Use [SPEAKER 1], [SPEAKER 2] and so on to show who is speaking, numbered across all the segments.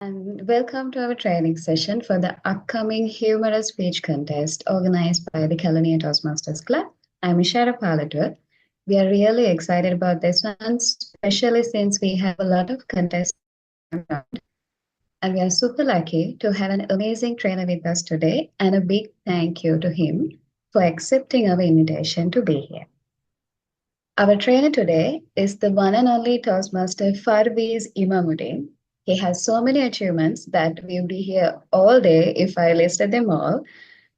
[SPEAKER 1] and welcome to our training session for the upcoming Humorous Speech Contest organized by the Kalaniya Toastmasters Club. I'm Ishara Palatur. We are really excited about this one, especially since we have a lot of contestants around. And we are super lucky to have an amazing trainer with us today, and a big thank you to him for accepting our invitation to be here. Our trainer today is the one and only Toastmaster Farweez Imamudeen. He has so many achievements that we would be here all day if I listed them all.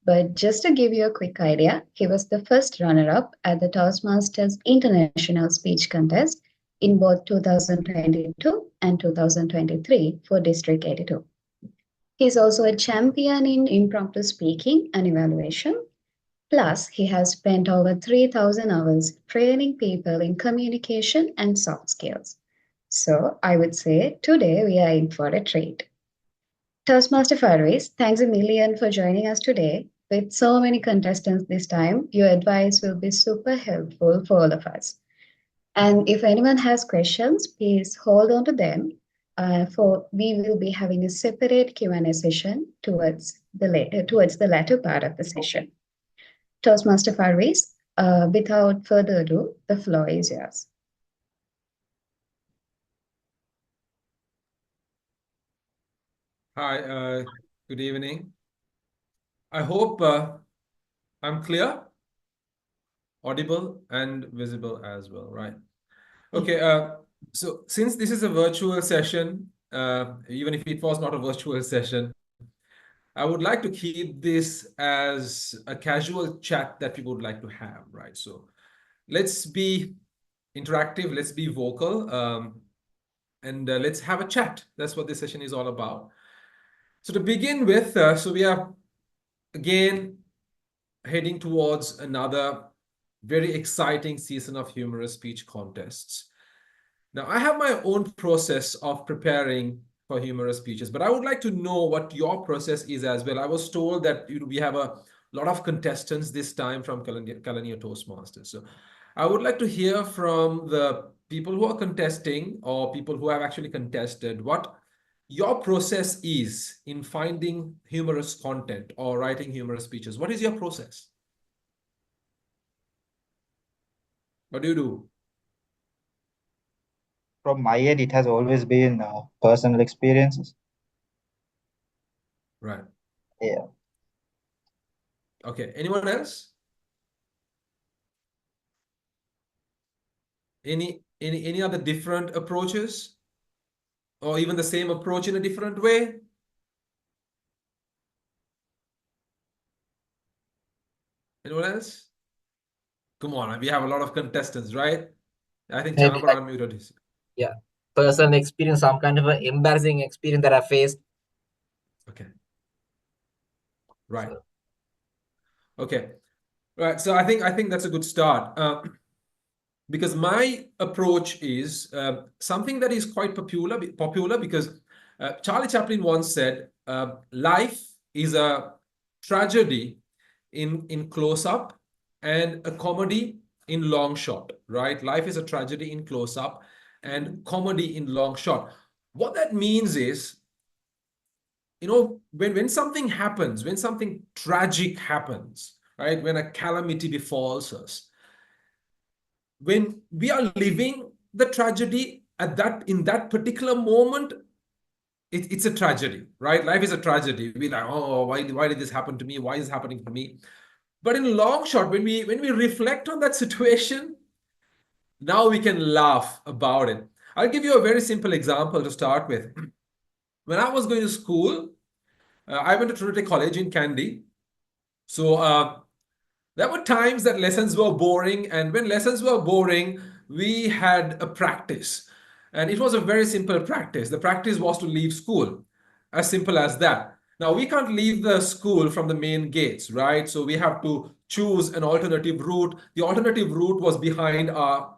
[SPEAKER 1] But just to give you a quick idea, he was the first runner up at the Toastmasters International Speech Contest in both 2022 and 2023 for District 82. He's also a champion in impromptu speaking and evaluation. Plus, he has spent over 3,000 hours training people in communication and soft skills. So, I would say today we are in for a treat. Toastmaster Farweez, thanks a million for joining us today. With so many contestants this time, your advice will be super helpful for all of us. And if anyone has questions, please hold on to them. For we will be having a separate Q&A session towards the latter part of the session. Toastmaster Farweez, without further ado, the floor is yours.
[SPEAKER 2] Hi, good evening. I hope I'm clear, audible, and visible as well, right? Okay, so since this is a virtual session, even if it was not a virtual session, I would like to keep this as a casual chat that we would like to have, right? So let's be interactive, let's be vocal, and let's have a chat. That's what this session is all about. So to begin with, so we are again heading towards another very exciting season of humorous speech contests. Now, I have my own process of preparing for humorous speeches, but I would like to know what your process is as well. I was told that we have a lot of contestants this time from Kalaniya Toastmasters. So I would like to hear from the people who are contesting or people who have actually contested what your process is in finding humorous content or writing humorous speeches. What is your process? What do you do?
[SPEAKER 3] From my end, it has always been personal experiences.
[SPEAKER 2] Right.
[SPEAKER 3] Yeah.
[SPEAKER 2] Okay. Anyone else? Any other different approaches? Or even the same approach in a different way? Anyone else? Come on, we have a lot of contestants, right? I think
[SPEAKER 4] Maybe
[SPEAKER 2] Chamber unmuted his.
[SPEAKER 4] yeah, personal experience, some kind of an embarrassing experience that I faced.
[SPEAKER 2] Okay. Right.
[SPEAKER 4] So,
[SPEAKER 2] Okay. Right. So I think that's a good start. Because my approach is something that is quite popular because Charlie Chaplin once said, life is a tragedy in close-up and a comedy in long shot, right? Life is a tragedy in close-up and comedy in long shot. What that means is, when something happens, when something tragic happens, right? When a calamity befalls us, when we are living the tragedy in that particular moment, it's a tragedy, right? Life is a tragedy. We're like, oh, why did this happen to me? Why is it happening to me? But in long shot, when we reflect on that situation, now we can laugh about it. I'll give you a very simple example to start with. When I was going to school, I went to Trinity College in Kandy. So there were times that lessons were boring, and when lessons were boring, we had a practice. And it was a very simple practice. The practice was to leave school, as simple as that. Now, we can't leave the school from the main gates, right? So we have to choose an alternative route. The alternative route was behind our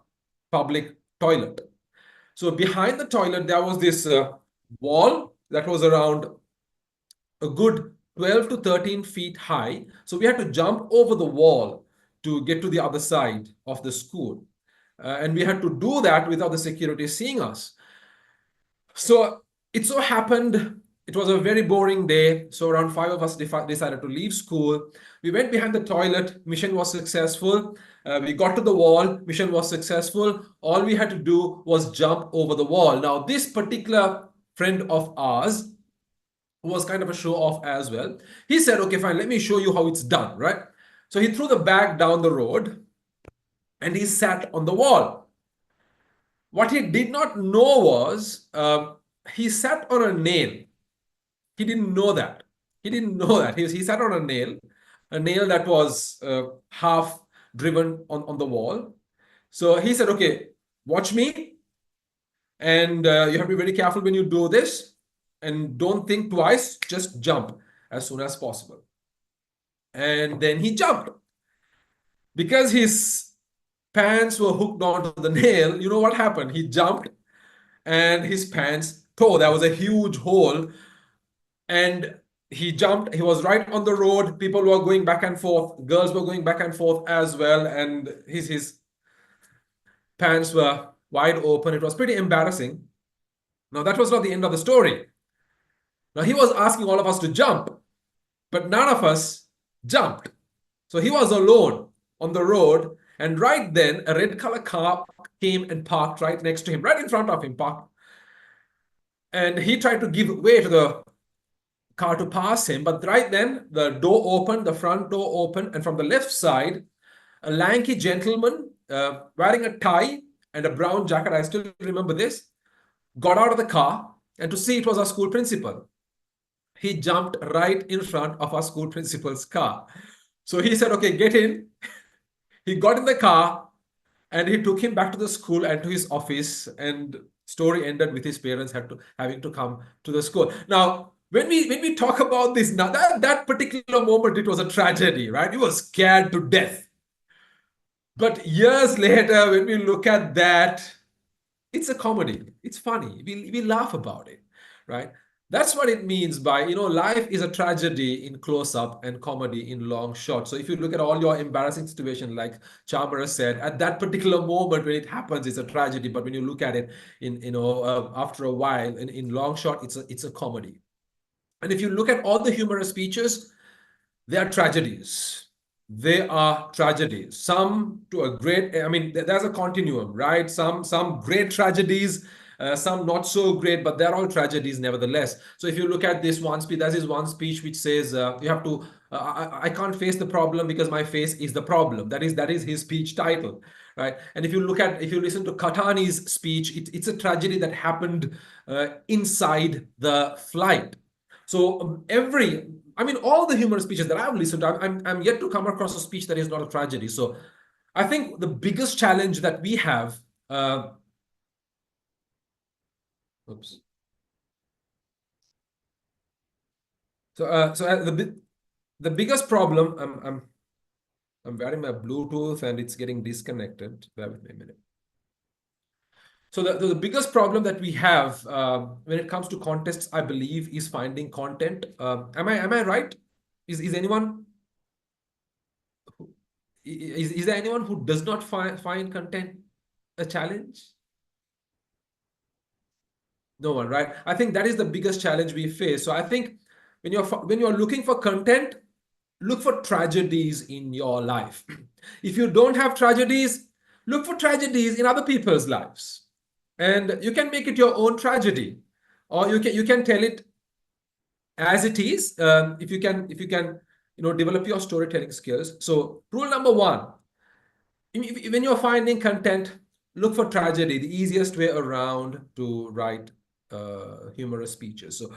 [SPEAKER 2] public toilet. So behind the toilet, there was this wall that was around a good 12 to 13 feet high. So we had to jump over the wall to get to the other side of the school. And we had to do that without the security seeing us. So it so happened it was a very boring day. So around 5 of us decided to leave school. We went behind the toilet. Mission was successful. We got to the wall. Mission was successful. All we had to do was jump over the wall. Now, this particular friend of ours, who was kind of a show off as well, he said, okay, fine, let me show you how it's done, right? So he threw the bag down the road and he sat on the wall. What he did not know was he sat on a nail. He didn't know that. He didn't know that. He sat on a nail that was half driven on the wall. So he said, okay, watch me. And you have to be very careful when you do this. And don't think twice, just jump as soon as possible. And then he jumped. Because his pants were hooked onto the nail, you know what happened? He jumped and his pants tore. There was a huge hole. And he jumped. He was right on the road. People were going back and forth. Girls were going back and forth as well. And his pants were wide open. It was pretty embarrassing. Now, that was not the end of the story. Now, he was asking all of us to jump, but none of us jumped. So he was alone on the road. And right then, a red color car came and parked right next to him, right in front of him, parked. And he tried to give way to the car to pass him, but right then the door opened, the front door opened, and from the left side, a lanky gentleman wearing a tie and a brown jacket, I still remember this, got out of the car, and to see it was our school principal. He jumped right in front of our school principal's car. So he said, okay, get in. He got in the car and he took him back to the school and to his office, and story ended with his parents having to come to the school. Now, when we talk about this now, that particular moment, it was a tragedy, right? We were scared to death. But years later, when we look at that, it's a comedy. It's funny. We laugh about it, right? That's what it means by, life is a tragedy in close up and comedy in long shot. So if you look at all your embarrassing situation, like Chamara said, at that particular moment when it happens, it's a tragedy. But when you look at it after a while, in long shot, it's a comedy. And if you look at all the humorous speeches, they are tragedies. They are tragedies. Some to a great, I mean, there's a continuum, right? Some great tragedies, some not so great, but they're all tragedies nevertheless. So if you look at this one speech, there's this one speech which says, you have to, I can't face the problem because my face is the problem. That is his speech title, right? And if you listen to Katani's speech, it's a tragedy that happened inside the flight. So all the humorous speeches that I've listened to, I'm yet to come across a speech that is not a tragedy. So I think the biggest challenge that we have, oops. The biggest problem, I'm wearing my Bluetooth and it's getting disconnected. Bear with me a minute. So the biggest problem that we have when it comes to contests, I believe, is finding content. Am I right? Is anyone is there anyone who does not find content a challenge? No one, right? I think that is the biggest challenge we face. So I think when you're looking for content, look for tragedies in your life. If you don't have tragedies, look for tragedies in other people's lives. And you can make it your own tragedy, or you can tell it as it is. If you can develop your storytelling skills. So rule number one, when you're finding content, look for tragedy, the easiest way around to write humorous speeches. So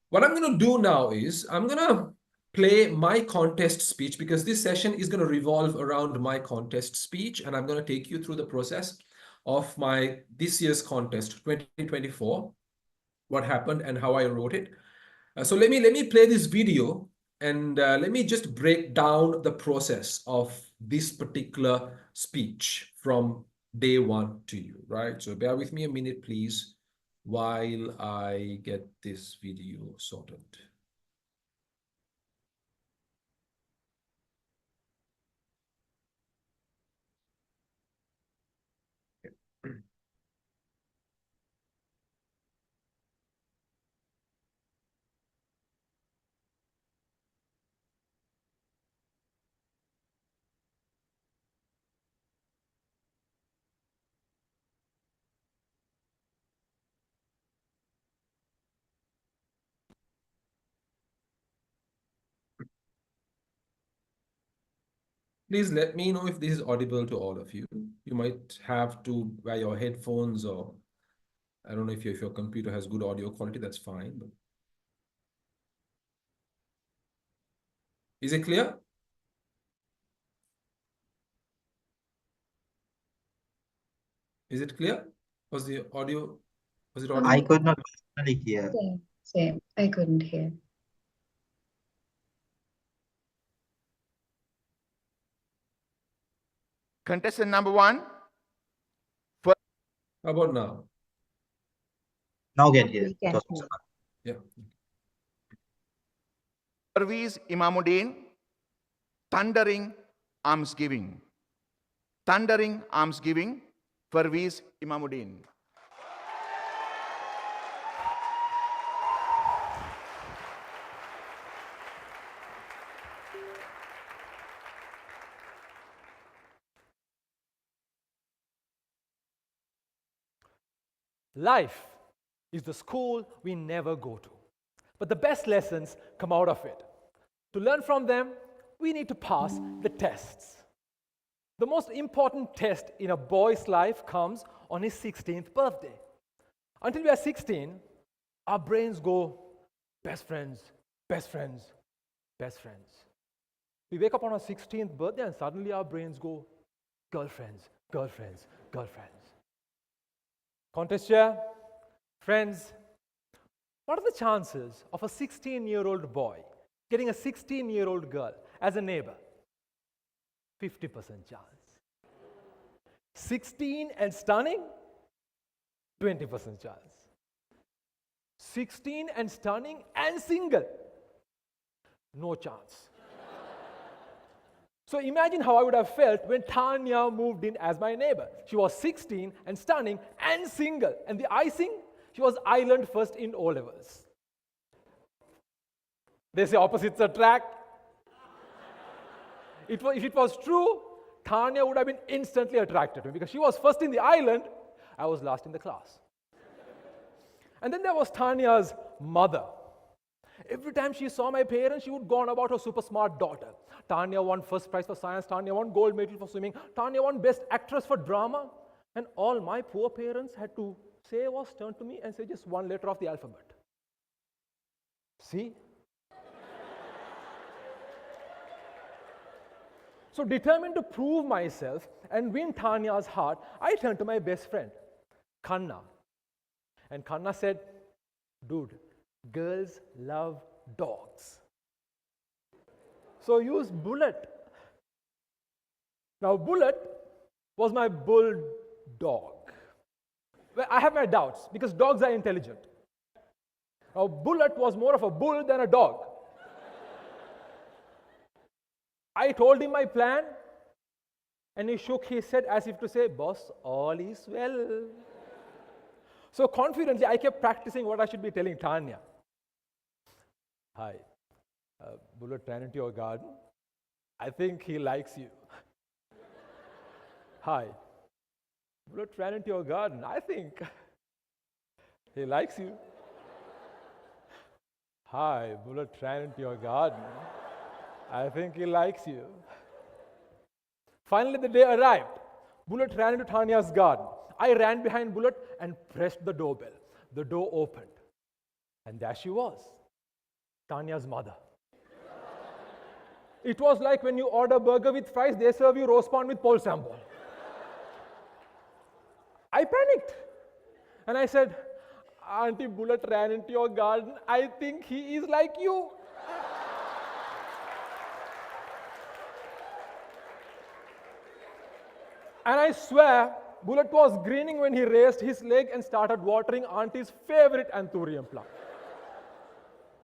[SPEAKER 2] what I'm going to do now is I'm going to play my contest speech, because this session is going to revolve around my contest speech, and I'm going to take you through the process of my this year's contest 2024, what happened and how I wrote it. So let me play this video, and let me just break down the process of this particular speech from day one to you, right? So bear with me a minute, please, while I get this video sorted. Please let me know if this is audible to all of you. You might have to wear your headphones, or I don't know if your computer has good audio quality, that's fine. But is it clear? Is it clear? Was it audible?
[SPEAKER 3] I could not personally hear.
[SPEAKER 1] Same. I couldn't hear.
[SPEAKER 5] Contestant number 1.
[SPEAKER 2] How about now?
[SPEAKER 3] Now get here.
[SPEAKER 1] We can
[SPEAKER 3] Toastmaster.
[SPEAKER 2] Yeah.
[SPEAKER 5] Farweez Imamudeen, thundering almsgiving. Thundering almsgiving, Farweez Imamudeen.
[SPEAKER 6] Life is the school we never go to, but the best lessons come out of it. To learn from them, we need to pass the tests. The most important test in a boy's life comes on his 16th birthday. Until we are 16, our brains go best friends, best friends, best friends. We wake up on our 16th birthday and suddenly our brains go girlfriends, girlfriends, girlfriends. Contest chair, friends, what are the chances of a 16-year-old boy getting a 16-year-old girl as a neighbor? 50% chance. 16 and stunning? 20% chance. 16 and stunning and single? No chance. So imagine how I would have felt when Tanya moved in as my neighbor. She was 16 and stunning and single. And the icing, she was island first in O-levels. They say opposites attract. If it was true, Tanya would have been instantly attracted to me because she was first in the island, I was last in the class. And then there was Tanya's mother. Every time she saw my parents, she would go on about her super smart daughter. Tanya won first prize for science, Tanya won gold medal for swimming, Tanya won best actress for drama. And all my poor parents had to say was turn to me and say just one letter of the alphabet. See? So determined to prove myself and win Tanya's heart, I turned to my best friend, Khanna. And Khanna said, dude, girls love dogs. So use Bullet. Now Bullet was my bulldog. Well, I have my doubts because dogs are intelligent. Now Bullet was more of a bull than a dog. I told him my plan and he shook his head as if to say, boss, all is well. So confidently, I kept practicing what I should be telling Tanya. Hi, Bullet ran into your garden. I think he likes you. Hi, Bullet ran into your garden. I think he likes you. Hi, Bullet ran into your garden. I think he likes you. Finally, the day arrived. Bullet ran into Tanya's garden. I ran behind Bullet and pressed the doorbell. The door opened. And there she was, Tanya's mother. It was like when you order burger with fries, they serve you roast pawn with pole sambal. I panicked. And I said, Auntie, Bullet ran into your garden. I think he is like you. And I swear, Bullet was grinning when he raised his leg and started watering Auntie's favorite anthurium plant.